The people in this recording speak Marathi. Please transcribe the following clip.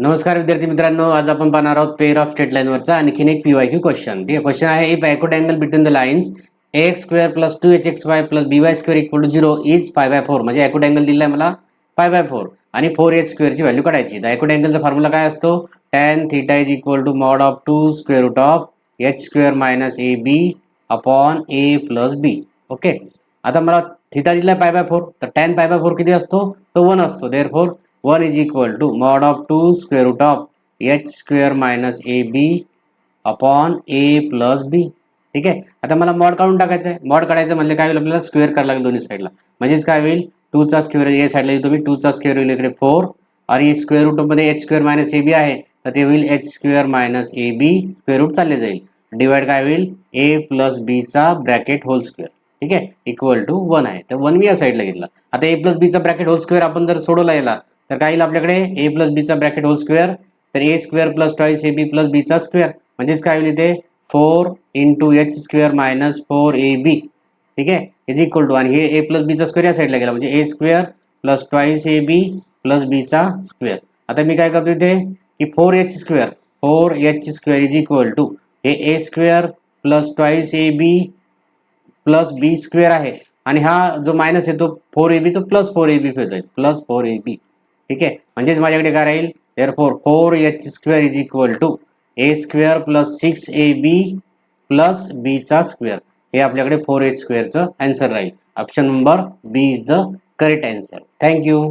नमस्कार विद्यार्थी मित्रांनो, आज आपण पाहणार आहोत पेअर ऑफ स्ट्रेट लाईनवरचा आणखीन एक PYQ क्वेश्चन. ठीक आहे, क्वेश्चन आहे if accurate angle between the lines ax square plus 2hxy plus by square equal to 0 is π/4. म्हणजे ॲक्युरेट अँगल दिलाय मला π/4 आणि 4h स्क्वेअरची व्हॅल्यू काढायची. तर ॲक्युरेट अँगलचा फॉर्म्युला काय असतो? tan theta is equal to mod of 2 square root of h square minus ab upon a plus b. Okay, आता मला थीटा दिलाय π/4, तर tan π/4 किती असतो? तो 1 असतो. Therefore 1 is equal to mod of 2 square root of h square minus ab upon a plus b. ठीक आहे, आता मला मॉड काढून टाकायचं आहे. मॉड काढायचं म्हणजे काय होईल? आपल्याला स्क्वेअर करायला लागेल दोन्ही साईडला. म्हणजेच काय होईल? 2 चा स्क्वेअर या साईडला येतो मी, 2 चा स्क्वेअर होईल इकडे 4 आणि स्क्वेअर रूट मध्ये h स्क्वेअर मायनस ab आहे, तर ते होईल h square minus ab square root चालले जाईल. डिवाइड काय होईल? a प्लस b चा ब्रॅकेट होल स्क्वेअर. ठीक आहे, इक्वल टू 1 आहे, तर 1 मी या साईडला घेतला. आता a प्लस b चा ब्रॅकेट होल स्क्वेअर आपण जर सोडवला याला, तर काय येईल आपल्याकडे? a प्लस b चा ब्रॅकेट होल स्क्वेअर, तर a square plus twice ab plus b चा स्क्वेअर. म्हणजेच काय होईल इथे? 4 into h square minus 4ab. ठीक आहे, इज इक्वल टू, आणि हे a प्लस b चा स्क्वेअर या साईडला गेला, म्हणजे a square plus twice ab plus b चा स्क्वेअर. आता मी काय करतो इथे की 4h square is equal to हे a square plus twice ab plus b square आहे, आणि हा जो मायनस आहे तो 4ab, तो प्लस 4ab होईल, प्लस 4ab. ठीक आहे, म्हणजेच माझ्याकडे काय राहील? Therefore 4h square is equal to a square plus 6ab plus b चा स्क्वेअर. हे आपल्याकडे 4h स्क्वेअरचं आन्सर राहील. Option number B is the correct answer. Thank you.